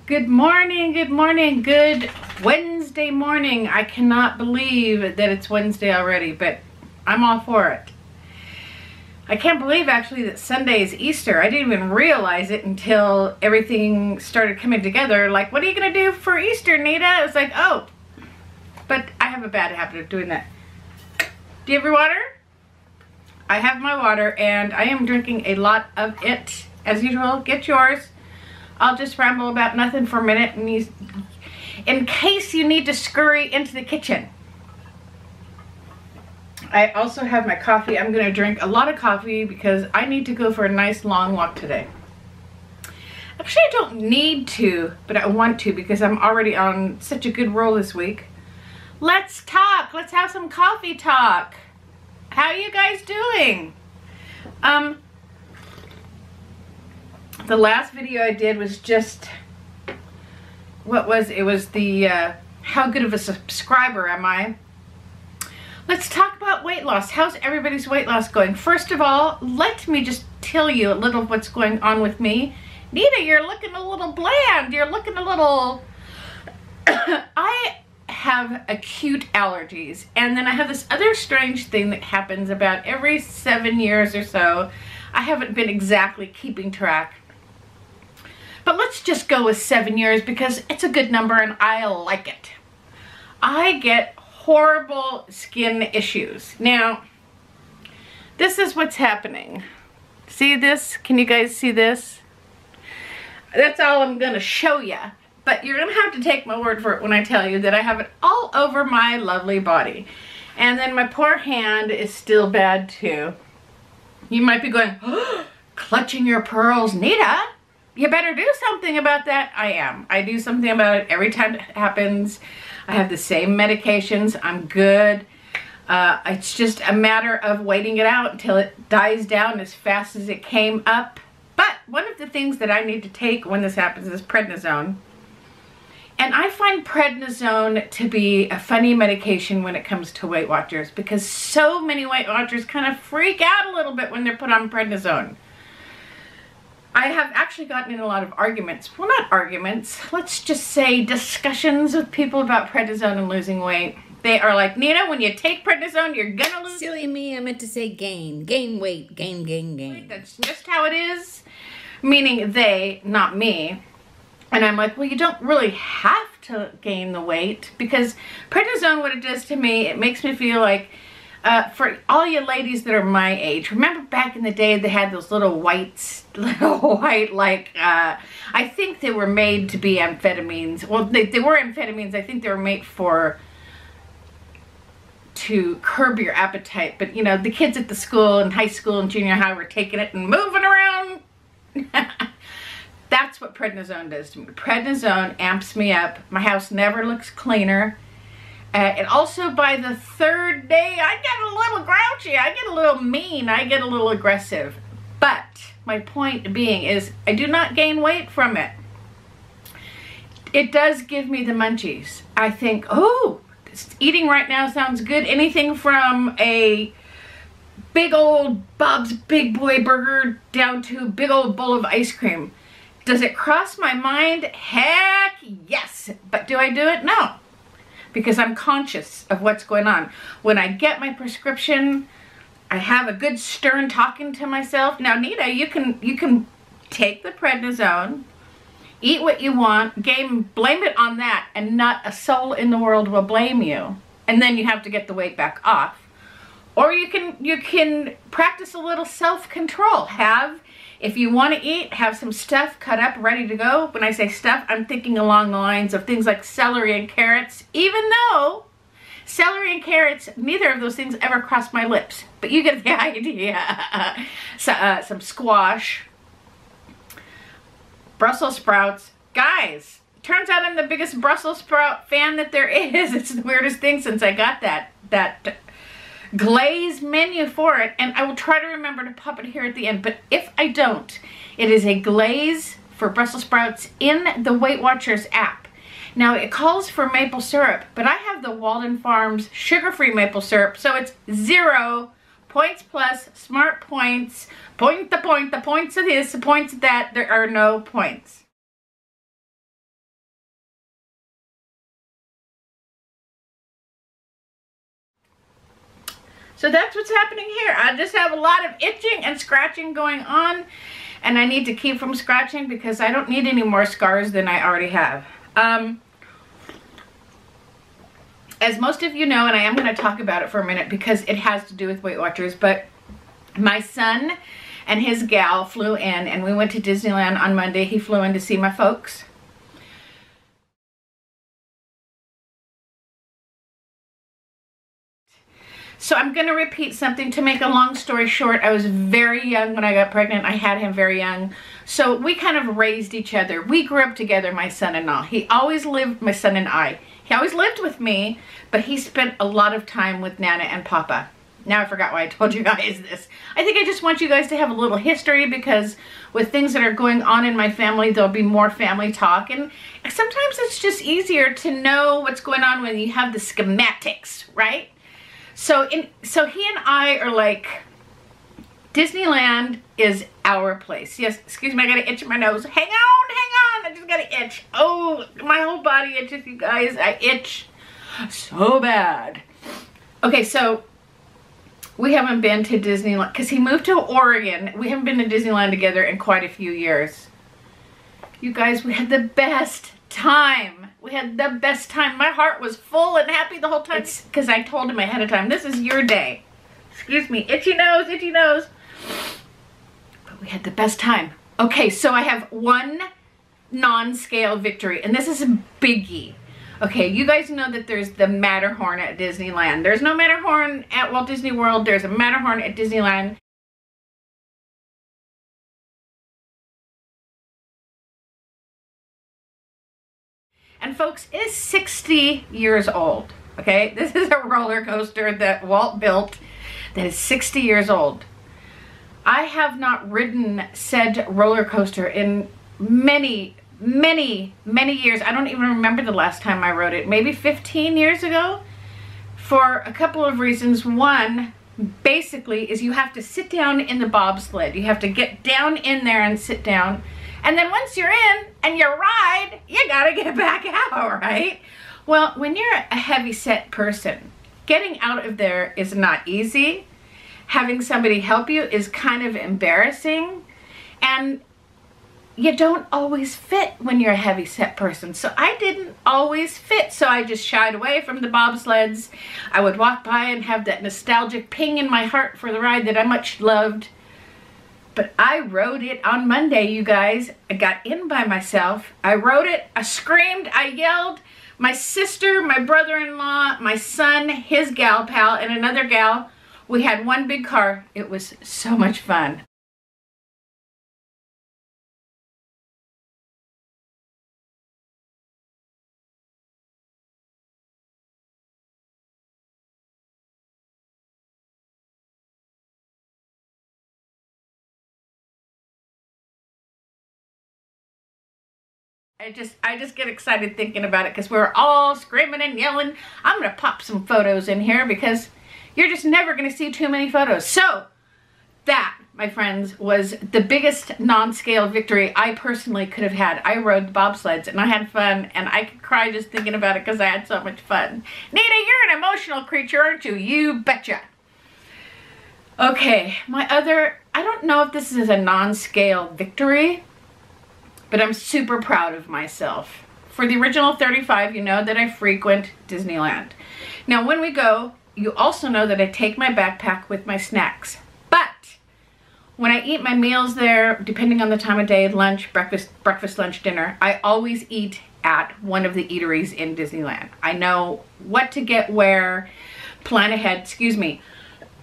Good morning, good Wednesday morning. I cannot believe that it's Wednesday already, but I'm all for it. I can't believe actually that Sunday is Easter. I didn't even realize it until everything started coming together. Like, what are you gonna do for Easter, Nita? I was like, oh, but I have a bad habit of doing that. Do you have your water? I have my water and I am drinking a lot of it. As usual, get yours. I'll just ramble about nothing for a minute in case you need to scurry into the kitchen. I also have my coffee. I'm going to drink a lot of coffee because I need to go for a nice long walk today. Actually, I don't need to, but I want to because I'm already on such a good roll this week. Let's talk. Let's have some coffee talk. How are you guys doing? The last video I did was just, it was the, how good of a subscriber am I? Let's talk about weight loss. How's everybody's weight loss going? First of all, let me just tell you a little of what's going on with me. Nita, you're looking a little bland. You're looking a little, I have acute allergies. And then I have this other strange thing that happens about every 7 years or so. I haven't been exactly keeping track. But let's just go with 7 years because it's a good number and I like it. I get horrible skin issues. Now, this is what's happening. See this? Can you guys see this? That's all I'm going to show you. But you're going to have to take my word for it when I tell you that I have it all over my lovely body. And then my poor hand is still bad too. You might be going, oh, clutching your pearls, Nita. You better do something about that. I am. I do something about it every time it happens. I have the same medications. I'm good. It's just a matter of waiting it out until it dies down as fast as it came up. But one of the things that I need to take when this happens is prednisone. And I find prednisone to be a funny medication when it comes to Weight Watchers because so many Weight Watchers kind of freak out a little bit when they're put on prednisone. I have actually gotten in a lot of arguments. Well, not arguments. Let's just say discussions with people about prednisone and losing weight. They are like, Nina, when you take prednisone, you're gonna lose. Silly me, I meant to say gain. Gain weight. Gain. That's just how it is. Meaning they, not me. And I'm like, well, you don't really have to gain the weight because prednisone, what it does to me, it makes me feel like, for all you ladies that are my age, remember back in the day they had those little white, like, I think they were made to be amphetamines. Well, they were amphetamines. I think they were made to curb your appetite. But, you know, the kids at the school and high school and junior high were taking it and moving around. That's what prednisone does to me. Prednisone amps me up. My house never looks cleaner. And also by the third day, I get a little grouchy, I get a little mean, I get a little aggressive. But my point being is I do not gain weight from it. It does give me the munchies. I think, oh, eating right now sounds good. Anything from a big old Bob's Big Boy burger down to a big old bowl of ice cream. Does it cross my mind? Heck yes. But do I do it? No. Because I'm conscious of what's going on. When I get my prescription, I have a good stern talking to myself. Now, Nita, you can take the prednisone, eat what you want, blame it on that, and not a soul in the world will blame you. And then you have to get the weight back off. Or you can practice a little self-control. If you want to eat, have some stuff cut up, ready to go. When I say stuff, I'm thinking along the lines of things like celery and carrots, even though celery and carrots, neither of those things ever crossed my lips. But you get the idea. Some squash, Brussels sprouts. Guys, turns out I'm the biggest Brussels sprout fan that there is. It's the weirdest thing since I got that glaze menu for it, and I will try to remember to pop it here at the end, but if I don't, it is a glaze for Brussels sprouts in the Weight Watchers app. Now it calls for maple syrup, but I have the Walden Farms sugar-free maple syrup, so it's 0 points plus smart points, the points of this, the points of that, there are no points. So that's what's happening here. I just have a lot of itching and scratching going on, and I need to keep from scratching because I don't need any more scars than I already have. As most of you know, and I am going to talk about it for a minute because it has to do with Weight Watchers, but my son and his gal flew in, and we went to Disneyland on Monday. He flew in to see my folks. So I'm going to repeat something to make a long story short. I was very young when I got pregnant. I had him very young. So we kind of raised each other. We grew up together, my son and I. He always lived with me, but he spent a lot of time with Nana and Papa. Now I forgot why I told you guys this. I think I just want you guys to have a little history because with things that are going on in my family, there'll be more family talk. And sometimes it's just easier to know what's going on when you have the schematics, right? So he and I are like, Disneyland is our place. Yes, excuse me, I got an itch in my nose. Hang on, I just got an itch. Oh, my whole body itches, you guys. I itch so bad. Okay, so we haven't been to Disneyland because he moved to Oregon. We haven't been to Disneyland together in quite a few years. You guys, we had the best time. We had the best time. My heart was full and happy the whole time because I told him ahead of time, this is your day. Excuse me, itchy nose, itchy nose. But we had the best time. Okay, so I have one non-scale victory, and this is a biggie. Okay, you guys know that there's the Matterhorn at Disneyland. There's no Matterhorn at Walt Disney World. There's a Matterhorn at Disneyland. And folks, it is 60 years old, okay? This is a roller coaster that Walt built that is 60 years old. I have not ridden said roller coaster in many years. I don't even remember the last time I rode it. Maybe 15 years ago for a couple of reasons. One, basically, is you have to sit down in the bobsled. You have to get down in there and sit down. And then once you're in and you ride, you gotta get back out, right? Well, when you're a heavy-set person, getting out of there is not easy. Having somebody help you is kind of embarrassing. And you don't always fit when you're a heavy-set person. So I didn't always fit, so I just shied away from the bobsleds. I would walk by and have that nostalgic ping in my heart for the ride that I much loved. But I rode it on Monday, you guys. I got in by myself. I rode it. I screamed. I yelled. My sister, my brother-in-law, my son, his gal pal, and another gal. We had one big car. It was so much fun. I just get excited thinking about it because we're all screaming and yelling. I'm going to pop some photos in here because you're just never going to see too many photos. So that, my friends, was the biggest non-scale victory I personally could have had. I rode bobsleds and I had fun, and I could cry just thinking about it because I had so much fun. Nina, you're an emotional creature, aren't you? You betcha. Okay, I don't know if this is a non-scale victory, but I'm super proud of myself. For the original 35, you know that I frequent Disneyland. Now, when we go, you also know that I take my backpack with my snacks. But when I eat my meals there, depending on the time of day, lunch, breakfast, lunch, dinner, I always eat at one of the eateries in Disneyland. I know what to get where, plan ahead, excuse me.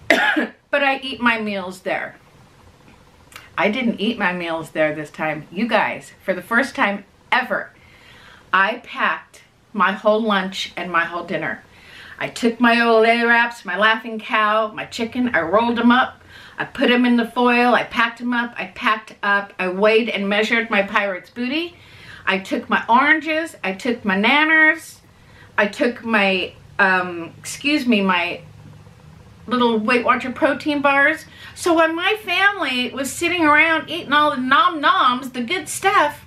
But I eat my meals there. I didn't eat my meals there this time. You guys, for the first time ever, I packed my whole lunch and my whole dinner. I took my Olay wraps, my Laughing Cow, my chicken, I rolled them up, I put them in the foil, I packed them up, I weighed and measured my Pirate's Booty. I took my oranges, I took my nanners, I took my, my little Weight Watcher protein bars. So when my family was sitting around eating all the nom-noms, the good stuff,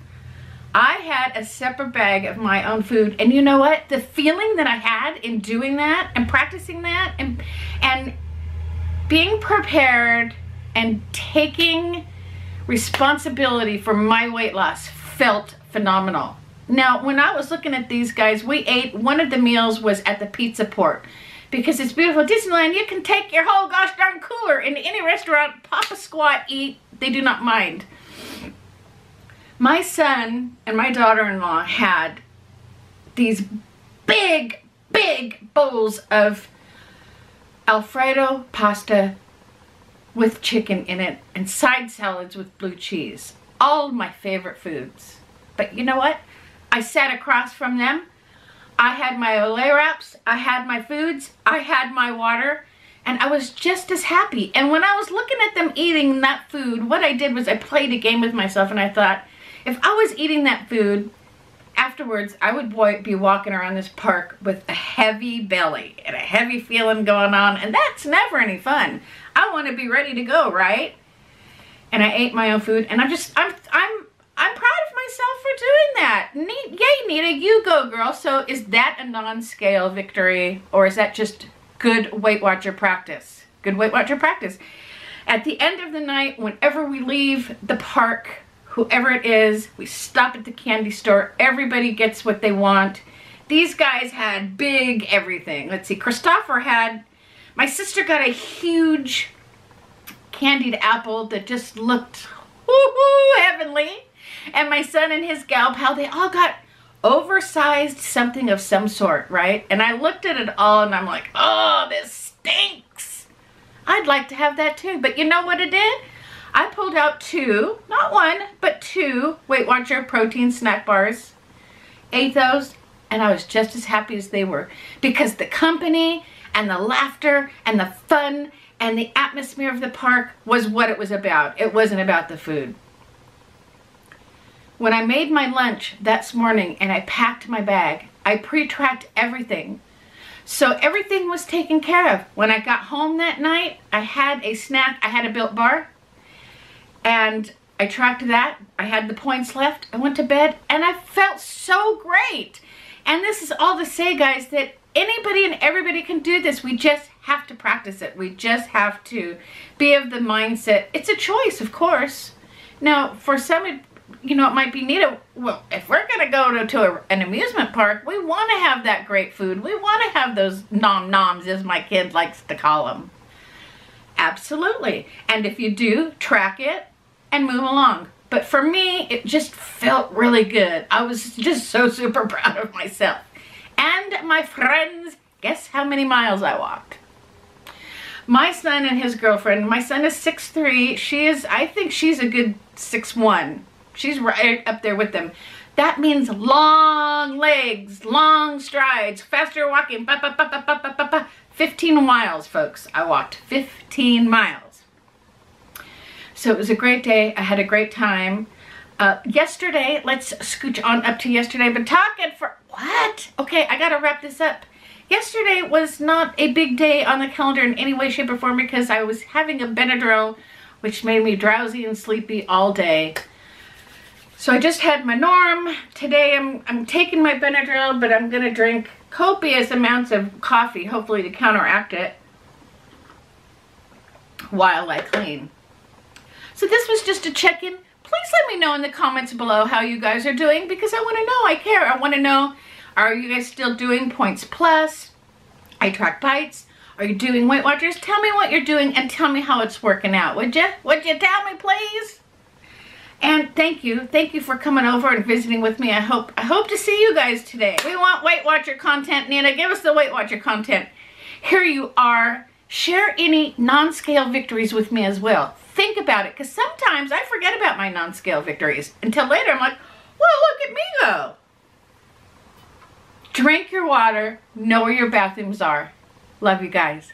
I had a separate bag of my own food. And you know what? The feeling that I had in doing that and practicing that and being prepared and taking responsibility for my weight loss felt phenomenal. Now, when I was looking at these guys, we ate, one of the meals was at the pizza port. Because it's beautiful Disneyland, you can take your whole gosh darn cooler into any restaurant, pop a squat, eat. They do not mind. My son and my daughter-in-law had these big bowls of Alfredo pasta with chicken in it and side salads with blue cheese. All my favorite foods. But you know what? I sat across from them. I had my Olay wraps, I had my foods, I had my water, and I was just as happy. And when I was looking at them eating that food, what I did was I played a game with myself, and I thought, if I was eating that food, afterwards I would be walking around this park with a heavy belly and a heavy feeling going on, and that's never any fun. I want to be ready to go, right? And I ate my own food, and I'm proud of myself for doing that. Yay, Nita, you go, girl. So is that a non-scale victory, or is that just good Weight Watcher practice? Good Weight Watcher practice. At the end of the night, whenever we leave the park, whoever it is, we stop at the candy store. Everybody gets what they want. These guys had big everything. Let's see, Christopher had, my sister got a huge candied apple that just looked woo-hoo heavenly. And my son and his gal pal, they all got oversized something of some sort, right? And I looked at it all and I'm like, oh, this stinks. I'd like to have that too. But you know what it did? I pulled out two, not one, but two Weight Watcher protein snack bars, ate those, and I was just as happy as they were. Because the company and the laughter and the fun and the atmosphere of the park was what it was about. It wasn't about the food. When I made my lunch that morning and I packed my bag, I pre-tracked everything. So everything was taken care of. When I got home that night, I had a snack. I had a Built Bar, and I tracked that. I had the points left. I went to bed, and I felt so great. And this is all to say, guys, that anybody and everybody can do this. We just have to practice it. We just have to be of the mindset. It's a choice, of course. Now, for some, you know, it might be neat. Well, if we're going to go to an amusement park, we want to have that great food. We want to have those nom-noms, as my kid likes to call them. Absolutely. And if you do, track it and move along. But for me, it just felt really good. I was just so super proud of myself. And my friends, guess how many miles I walked? My son and his girlfriend, my son is 6'3". I think she's a good 6'1". She's right up there with them. That means long legs, long strides, faster walking, 15 miles, folks. I walked 15 miles. So it was a great day. I had a great time. Yesterday, let's scooch on up to yesterday, but talking for, what? Okay, I gotta wrap this up. Yesterday was not a big day on the calendar in any way, shape, or form because I was having a Benadryl, which made me drowsy and sleepy all day. So I just had my norm. Today I'm taking my Benadryl, but I'm gonna drink copious amounts of coffee, hopefully to counteract it, while I clean. So this was just a check-in. Please let me know in the comments below how you guys are doing, because I wanna know, I care. I wanna know, are you guys still doing Points Plus? I track bites. Are you doing Weight Watchers? Tell me what you're doing and tell me how it's working out, would you? Would you tell me, please? And thank you for coming over and visiting with me. I hope to see you guys today. We want Weight Watcher content. Nina, give us the Weight Watcher content. Here you are. Share any non-scale victories with me as well. Think about it, because sometimes I forget about my non-scale victories until later. I'm like, well, look at me go. Drink your water. Know where your bathrooms are. Love you guys.